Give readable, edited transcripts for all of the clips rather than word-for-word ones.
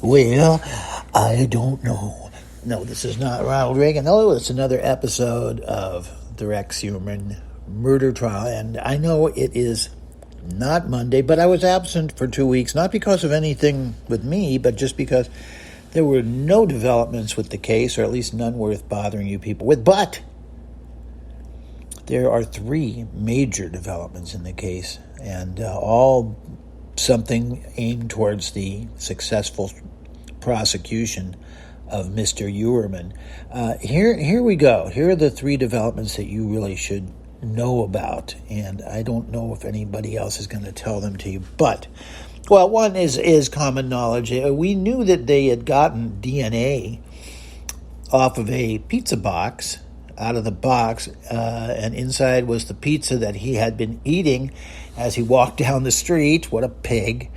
Well, I don't know. No, this is not Ronald Reagan. Oh, it's another episode of the Rex Heurmann murder trial. And I know it is not Monday, but I was absent for 2 weeks, not because of anything with me, but just because there were no developments with the case, or at least none worth bothering you people with. But there are 3 major developments in the case, and all something aimed towards the successful prosecution of Mr. Heurmann. Here we go. Here are the 3 developments that you really should know about, and I don't know if anybody else is going to tell them to you. But, well, one is common knowledge. We knew that they had gotten DNA off of a pizza box, out of the box, and inside was the pizza that he had been eating as he walked down the street. What a pig.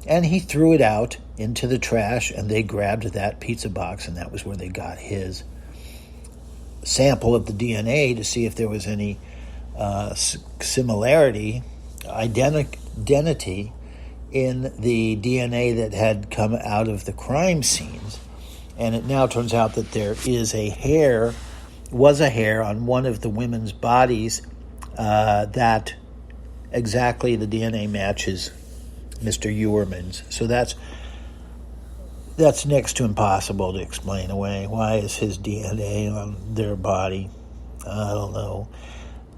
And he threw it out into the trash, and they grabbed that pizza box, and that was where they got his sample of the DNA to see if there was any similarity, identity in the DNA that had come out of the crime scenes. And it now turns out that there is was a hair on one of the women's bodies that exactly the DNA matches Mr. Heurmann's. So that's next to impossible to explain away. Why is his DNA on their body? I don't know.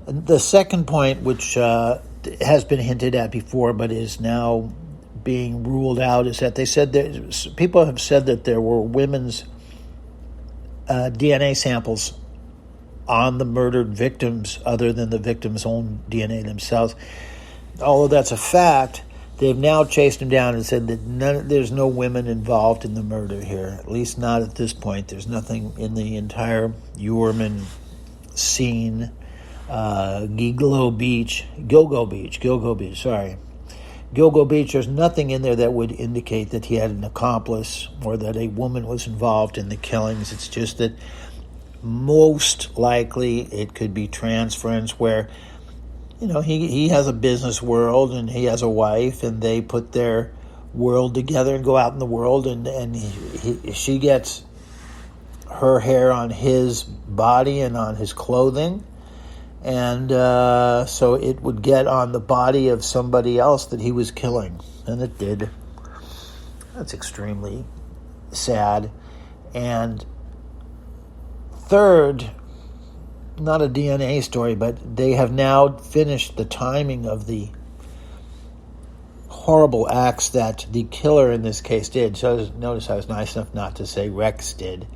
The second point, which has been hinted at before but is now being ruled out, is that they said that people have said that there were women's DNA samples on the murdered victims other than the victims' own DNA themselves. Although that's a fact, they've now chased him down and said that there's no women involved in the murder here, at least not at this point. There's nothing in the entire Heurmann scene, Gilgo Beach, there's nothing in there that would indicate that he had an accomplice or that a woman was involved in the killings. It's just that most likely it could be transference where, he has a business world and he has a wife and they put their world together and go out in the world and she gets her hair on his body and on his clothing. And so it would get on the body of somebody else that he was killing. And it did. That's extremely sad. And third, not a DNA story, but they have now finished the timing of the horrible acts that the killer in this case did. So notice I was nice enough not to say Rex did.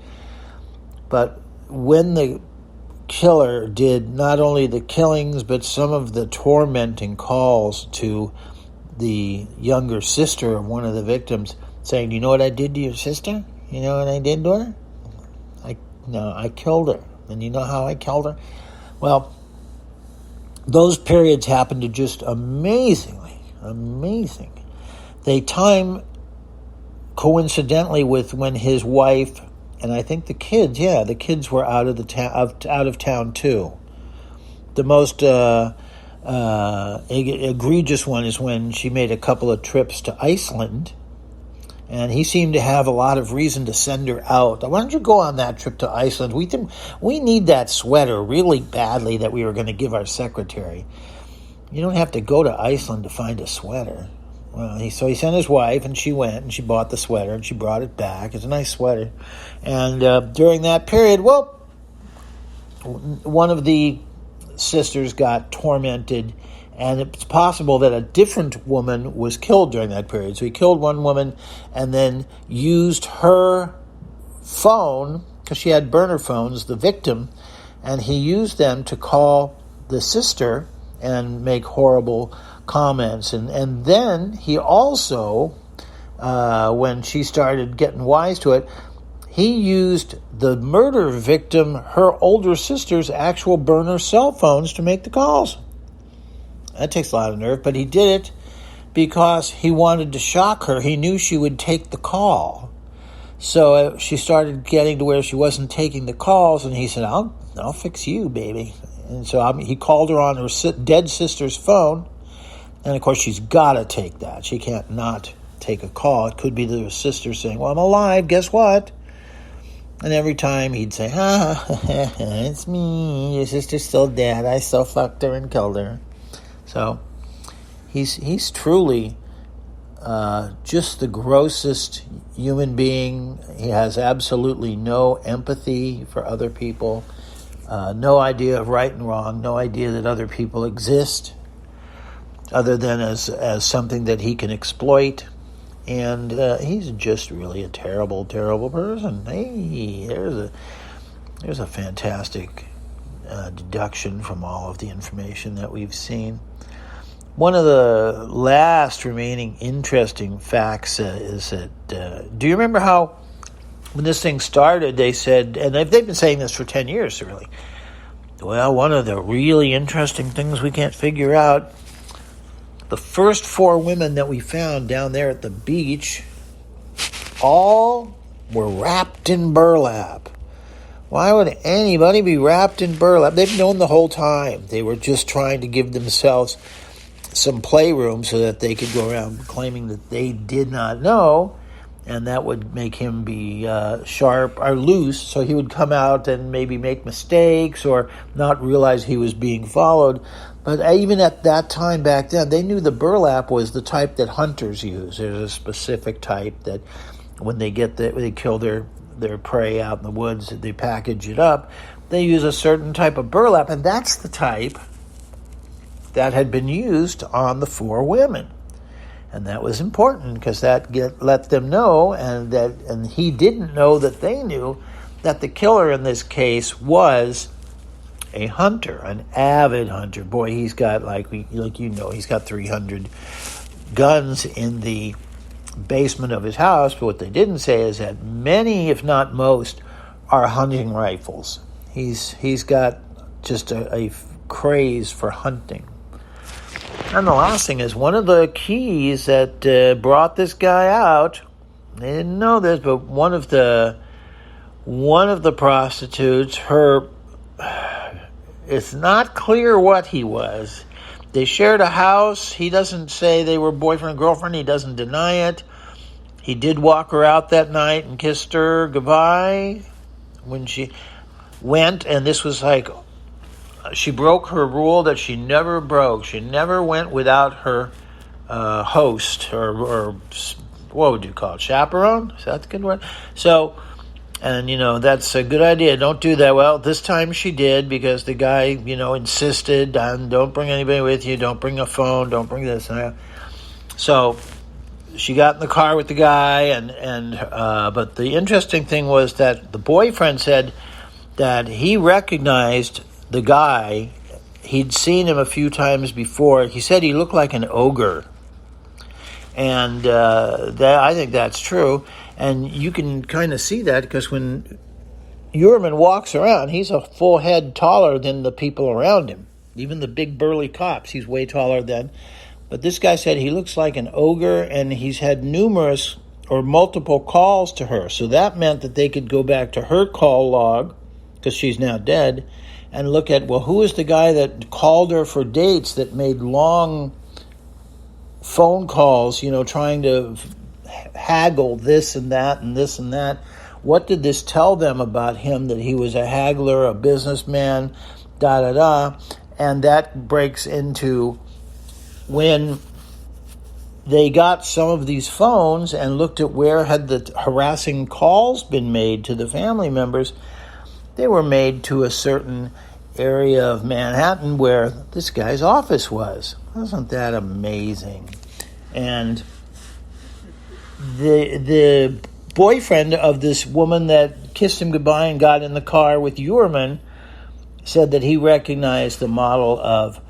But when the killer did not only the killings, but some of the tormenting calls to the younger sister of one of the victims, saying, "You know what I did to your sister? You know what I did to her? I killed her. And you know how I killed her?" Well, those periods happened to just amazing. They time coincidentally with when his wife and I think the kids were out of town too. The most egregious one is when she made a couple of trips to Iceland, and he seemed to have a lot of reason to send her out. Why don't you go on that trip to Iceland? We need that sweater really badly that we were going to give our secretary. You don't have to go to Iceland to find a sweater. Well, so he sent his wife, and she went, and she bought the sweater, and she brought it back. It's a nice sweater. And during that period, one of the sisters got tormented, and it's possible that a different woman was killed during that period. So he killed one woman and then used her phone, because she had burner phones, the victim, and he used them to call the sister and make horrible comments. And then he also, when she started getting wise to it, he used the murder victim, her older sister's actual burner cell phones to make the calls. That takes a lot of nerve, but he did it because he wanted to shock her. He knew she would take the call. So she started getting to where she wasn't taking the calls, and he said, I'll fix you, baby. And so he called her on her dead sister's phone, and of course she's got to take that. She can't not take a call. It could be the sister saying, well, I'm alive, guess what? And every time he'd say, it's me, your sister's still dead, I still fucked her and killed her. So he's truly just the grossest human being. He has absolutely no empathy for other people, no idea of right and wrong, no idea that other people exist other than as something that he can exploit. And he's just really a terrible, terrible person. Hey, there's a fantastic deduction from all of the information that we've seen. One of the last remaining interesting facts is that, do you remember how when this thing started, they said, and they've been saying this for 10 years, really, well, one of the really interesting things we can't figure out, the first 4 women that we found down there at the beach, all were wrapped in burlap. Why would anybody be wrapped in burlap? They've known the whole time. They were just trying to give themselves some playroom so that they could go around claiming that they did not know, and that would make him be sharp or loose, so he would come out and maybe make mistakes or not realize he was being followed. But even at that time back then, they knew the burlap was the type that hunters use. There's a specific type that when they kill their prey out in the woods, they package it up. They use a certain type of burlap, and that's the type that had been used on the 4 women. And that was important because that let them know, and he didn't know that they knew that the killer in this case was a hunter, an avid hunter. Boy, he's got he's got 300 guns in the basement of his house. But what they didn't say is that many, if not most, are hunting rifles. He's got just a craze for hunting. And the last thing is, one of the keys that brought this guy out, they didn't know this, but one of the prostitutes, it's not clear what he was. They shared a house. He doesn't say they were boyfriend and girlfriend. He doesn't deny it. He did walk her out that night and kissed her goodbye when she went, and this was like, she broke her rule that she never broke. She never went without her host, or what would you call it, chaperone? Is that the good word? So, and, that's a good idea. Don't do that. Well, this time she did, because the guy, insisted on, don't bring anybody with you, don't bring a phone, don't bring this and that. So she got in the car with the guy, but the interesting thing was that the boyfriend said that he recognized the guy. He'd seen him a few times before. He said he looked like an ogre. And I think that's true. And you can kind of see that because when Heurmann walks around, he's a full head taller than the people around him. Even the big burly cops, he's way taller than. But this guy said he looks like an ogre, and he's had numerous or multiple calls to her. So that meant that they could go back to her call log, because she's now dead, and look at, well, who is the guy that called her for dates, that made long phone calls, trying to haggle this and that and this and that. What did this tell them about him, that he was a haggler, a businessman, da-da-da? And that breaks into when they got some of these phones and looked at where had the harassing calls been made to the family members. They were made to a certain area of Manhattan where this guy's office was. Wasn't that amazing? And the boyfriend of this woman that kissed him goodbye and got in the car with Heurmann said that he recognized the model of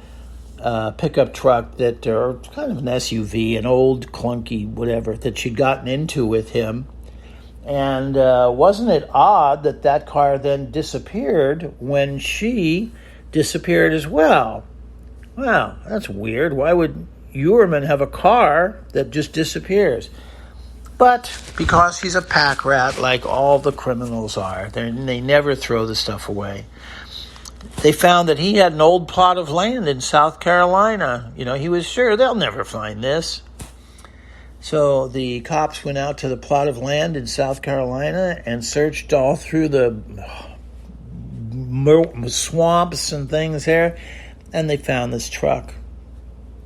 pickup truck that, or kind of an SUV, an old clunky whatever, that she'd gotten into with him. And wasn't it odd that car then disappeared when she disappeared as well? Wow, that's weird. Why would Heurmann have a car that just disappears? But because he's a pack rat, like all the criminals are, they never throw the stuff away. They found that he had an old plot of land in South Carolina. He was sure they'll never find this. So the cops went out to the plot of land in South Carolina and searched all through the swamps and things there, and they found this truck.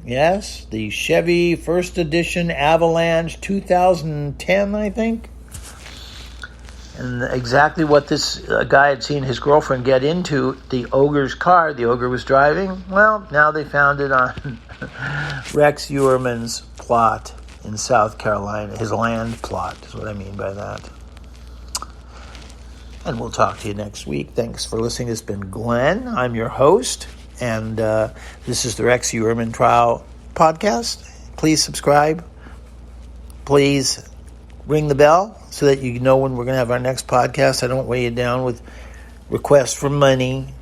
Yes, the Chevy First Edition Avalanche 2010, I think. And exactly what this guy had seen his girlfriend get into, the ogre's car the ogre was driving, well, now they found it on Rex Heurmann's plot in South Carolina. His land plot is what I mean by that. And we'll talk to you next week. Thanks for listening. It's been Glenn. I'm your host. And this is the Rex Heurmann Trial Podcast. Please subscribe. Please ring the bell so that you know when we're going to have our next podcast. I don't weigh you down with requests for money,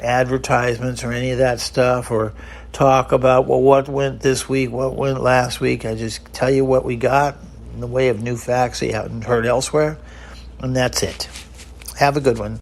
advertisements, or any of that stuff, or talk about, well, what went this week, what went last week. I just tell you what we got in the way of new facts that you haven't heard elsewhere, and that's it. Have a good one.